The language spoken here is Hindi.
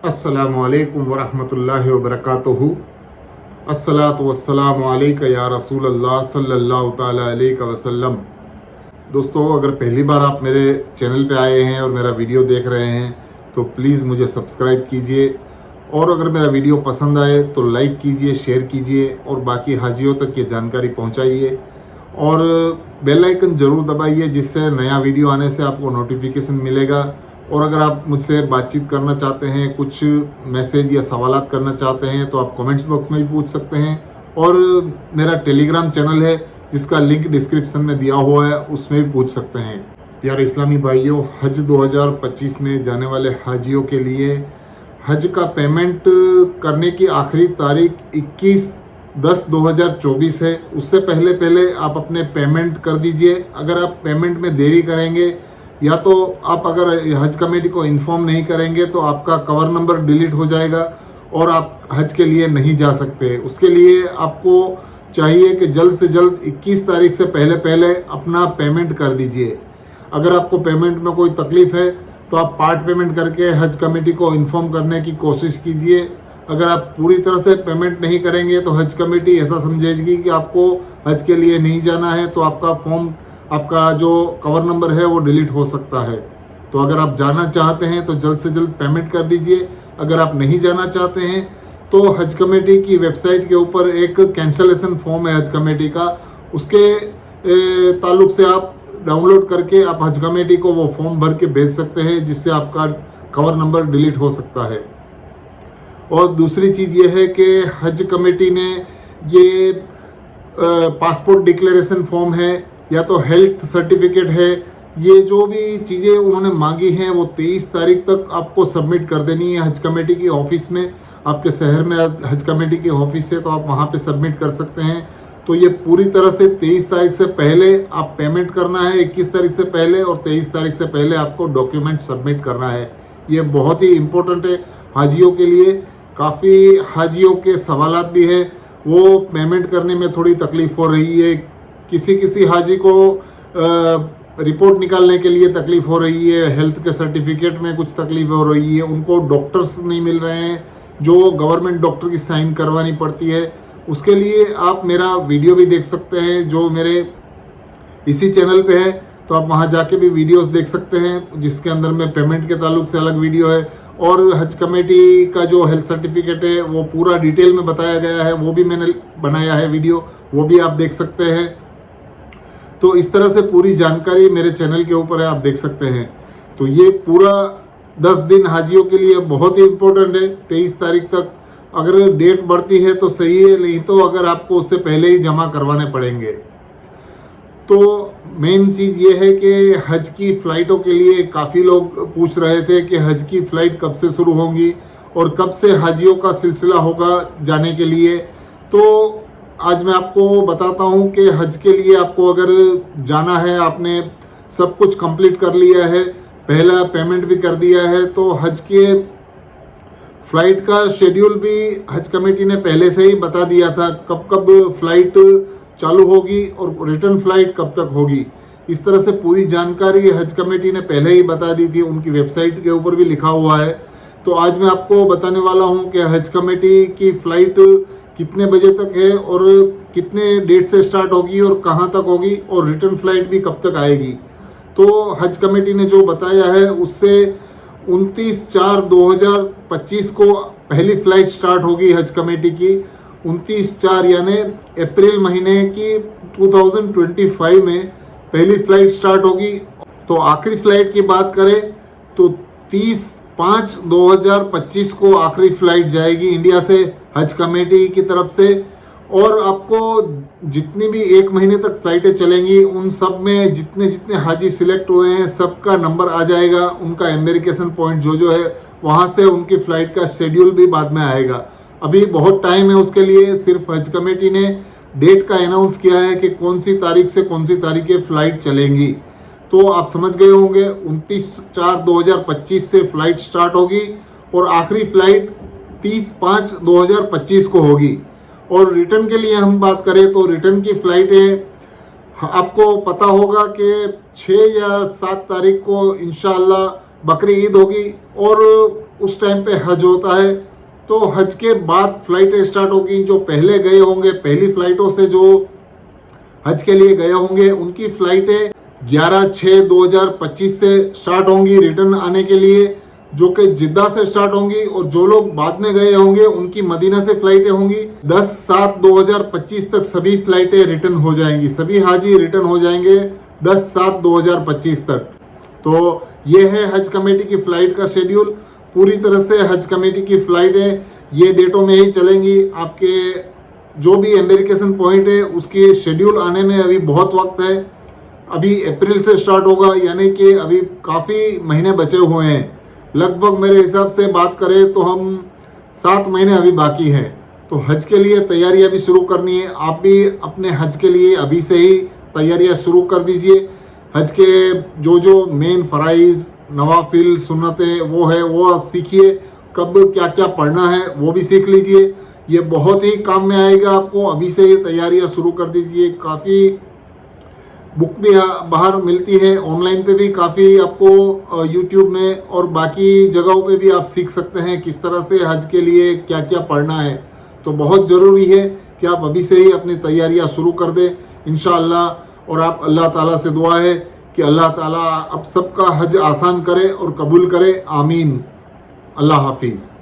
अस्सलामु अलैकुम वरहमतुल्लाहि वबरकातुहू। अस्सलातु वस्सलामु अलैका या रसूल अल्लाह सल्लल्लाहु ताला अलैहि वसल्लम। दोस्तों, अगर पहली बार आप मेरे चैनल पे आए हैं और मेरा वीडियो देख रहे हैं तो प्लीज़ मुझे सब्सक्राइब कीजिए, और अगर मेरा वीडियो पसंद आए तो लाइक कीजिए, शेयर कीजिए और बाकी हाजियों तक ये जानकारी पहुंचाइए, और बेल आइकन ज़रूर दबाइए जिससे नया वीडियो आने से आपको नोटिफिकेशन मिलेगा। और अगर आप मुझसे बातचीत करना चाहते हैं, कुछ मैसेज या सवालात करना चाहते हैं तो आप कमेंट्स बॉक्स में भी पूछ सकते हैं, और मेरा टेलीग्राम चैनल है जिसका लिंक डिस्क्रिप्शन में दिया हुआ है, उसमें भी पूछ सकते हैं। प्यारे इस्लामी भाइयों, हज 2025 में जाने वाले हाजियों के लिए हज का पेमेंट करने की आखिरी तारीख 21/10/2024 है। उससे पहले आप अपने पेमेंट कर दीजिए। अगर आप पेमेंट में देरी करेंगे या तो आप अगर हज कमेटी को इन्फॉर्म नहीं करेंगे तो आपका कवर नंबर डिलीट हो जाएगा और आप हज के लिए नहीं जा सकते। उसके लिए आपको चाहिए कि जल्द से जल्द 21 तारीख से पहले अपना पेमेंट कर दीजिए। अगर आपको पेमेंट में कोई तकलीफ़ है तो आप पार्ट पेमेंट करके हज कमेटी को इन्फॉर्म करने की कोशिश कीजिए। अगर आप पूरी तरह से पेमेंट नहीं करेंगे तो हज कमेटी ऐसा समझेगी कि आपको हज के लिए नहीं जाना है, तो आपका फॉर्म, आपका जो कवर नंबर है वो डिलीट हो सकता है। तो अगर आप जाना चाहते हैं तो जल्द से जल्द पेमेंट कर दीजिए। अगर आप नहीं जाना चाहते हैं तो हज कमेटी की वेबसाइट के ऊपर एक कैंसलेशन फॉर्म है हज कमेटी का, उसके ताल्लुक से आप डाउनलोड करके आप हज कमेटी को वो फॉर्म भर के भेज सकते हैं, जिससे आपका कवर नंबर डिलीट हो सकता है। और दूसरी चीज़ ये है कि हज कमेटी ने ये पासपोर्ट डिक्लेरेशन फॉर्म है या तो हेल्थ सर्टिफिकेट है, ये जो भी चीज़ें उन्होंने मांगी हैं वो 23 तारीख तक आपको सबमिट कर देनी है हज कमेटी की ऑफ़िस में। आपके शहर में हज कमेटी की ऑफ़िस है तो आप वहाँ पे सबमिट कर सकते हैं। तो ये पूरी तरह से 23 तारीख से पहले आप पेमेंट करना है, 21 तारीख से पहले, और 23 तारीख से पहले आपको डॉक्यूमेंट सबमिट करना है। ये बहुत ही इम्पोर्टेंट है हाजियों के लिए। काफ़ी हाजियों के सवालात भी हैं, वो पेमेंट करने में थोड़ी तकलीफ़ हो रही है। किसी हाजी को रिपोर्ट निकालने के लिए तकलीफ़ हो रही है, हेल्थ के सर्टिफिकेट में कुछ तकलीफ हो रही है, उनको डॉक्टर्स नहीं मिल रहे हैं जो गवर्नमेंट डॉक्टर की साइन करवानी पड़ती है। उसके लिए आप मेरा वीडियो भी देख सकते हैं जो मेरे इसी चैनल पे है, तो आप वहाँ जाके भी वीडियोस देख सकते हैं जिसके अंदर में पेमेंट के ताल्लुक से अलग वीडियो है, और हज कमेटी का जो हेल्थ सर्टिफिकेट है वो पूरा डिटेल में बताया गया है, वो भी मैंने बनाया है वीडियो, वो भी आप देख सकते हैं। तो इस तरह से पूरी जानकारी मेरे चैनल के ऊपर है, आप देख सकते हैं। तो ये पूरा 10 दिन हाजियों के लिए बहुत ही इम्पोर्टेंट है। 23 तारीख तक अगर डेट बढ़ती है तो सही है, नहीं तो अगर आपको उससे पहले ही जमा करवाने पड़ेंगे। तो मेन चीज़ ये है कि हज की फ़्लाइटों के लिए काफ़ी लोग पूछ रहे थे कि हज की फ़्लाइट कब से शुरू होंगी और कब से हाजियों का सिलसिला होगा जाने के लिए। तो आज मैं आपको बताता हूँ कि हज के लिए आपको अगर जाना है, आपने सब कुछ कंप्लीट कर लिया है, पहला पेमेंट भी कर दिया है, तो हज के फ़्लाइट का शेड्यूल भी हज कमेटी ने पहले से ही बता दिया था, कब कब फ़्लाइट चालू होगी और रिटर्न फ़्लाइट कब तक होगी। इस तरह से पूरी जानकारी हज कमेटी ने पहले ही बता दी थी, उनकी वेबसाइट के ऊपर भी लिखा हुआ है। तो आज मैं आपको बताने वाला हूँ कि हज कमेटी की फ़्लाइट कितने बजे तक है और कितने डेट से स्टार्ट होगी और कहाँ तक होगी, और रिटर्न फ़्लाइट भी कब तक आएगी। तो हज कमेटी ने जो बताया है उससे 29/4/2025 को पहली फ़्लाइट स्टार्ट होगी हज कमेटी की। 29/4 यानी अप्रैल महीने की 2025 में पहली फ़्लाइट स्टार्ट होगी। तो आखिरी फ़्लाइट की बात करें तो 30/5/2025 को आखिरी फ़्लाइट जाएगी इंडिया से हज कमेटी की तरफ से। और आपको जितनी भी 1 महीने तक फ़्लाइटें चलेंगी उन सब में जितने हाजी सिलेक्ट हुए हैं सबका नंबर आ जाएगा, उनका एम्बेरिकेशन पॉइंट जो है वहाँ से उनकी फ़्लाइट का शेड्यूल भी बाद में आएगा। अभी बहुत टाइम है उसके लिए, सिर्फ हज कमेटी ने डेट का अनाउंस किया है कि कौन सी तारीख से कौन सी तारीख की फ़्लाइट चलेंगी। तो आप समझ गए होंगे 29/4/2025 से फ़्लाइट स्टार्ट होगी और आखिरी फ़्लाइट 30/5/2025 को होगी। और रिटर्न के लिए हम बात करें तो रिटर्न की फ़्लाइटें आपको पता होगा कि 6 या 7 तारीख को इंशाअल्लाह बकरी ईद होगी और उस टाइम पे हज होता है। तो हज के बाद फ़्लाइटें स्टार्ट होगी। जो पहले गए होंगे, पहली फ़्लाइटों से जो हज के लिए गए होंगे, उनकी फ़्लाइटें 11/6/2025 से स्टार्ट होंगी रिटर्न आने के लिए, जो कि जिद्दा से स्टार्ट होंगी। और जो लोग बाद में गए होंगे उनकी मदीना से फ़्लाइटें होंगी। 10/7/2025 तक सभी फ़्लाइटें रिटर्न हो जाएंगी, सभी हाजी रिटर्न हो जाएंगे 10/7/2025 तक। तो ये है हज कमेटी की फ़्लाइट का शेड्यूल। पूरी तरह से हज कमेटी की फ़्लाइटें ये डेटों में ही चलेंगी। आपके जो भी एम्बेरिकेशन पॉइंट है उसकी शेड्यूल आने में अभी बहुत वक्त है। अभी अप्रैल से स्टार्ट होगा, यानी कि अभी काफ़ी महीने बचे हुए हैं। लगभग मेरे हिसाब से बात करें तो हम 7 महीने अभी बाकी हैं। तो हज के लिए तैयारियां भी शुरू करनी है। आप भी अपने हज के लिए अभी से ही तैयारियां शुरू कर दीजिए। हज के जो मेन फ़राइज़, नवाफिल, सुन्नतें वो आप सीखिए। कब क्या क्या पढ़ना है वो भी सीख लीजिए। ये बहुत ही काम में आएगा आपको। अभी से ये तैयारियां शुरू कर दीजिए। काफ़ी बुक भी बाहर मिलती है, ऑनलाइन पे भी काफ़ी आपको यूट्यूब में और बाकी जगहों पे भी आप सीख सकते हैं किस तरह से हज के लिए क्या क्या पढ़ना है। तो बहुत ज़रूरी है कि आप अभी से ही अपनी तैयारियां शुरू कर दें इंशाअल्लाह। और आप अल्लाह ताला से दुआ है कि अल्लाह ताला आप सबका हज आसान करे और कबूल करे। आमीन। अल्लाह हाफिज़।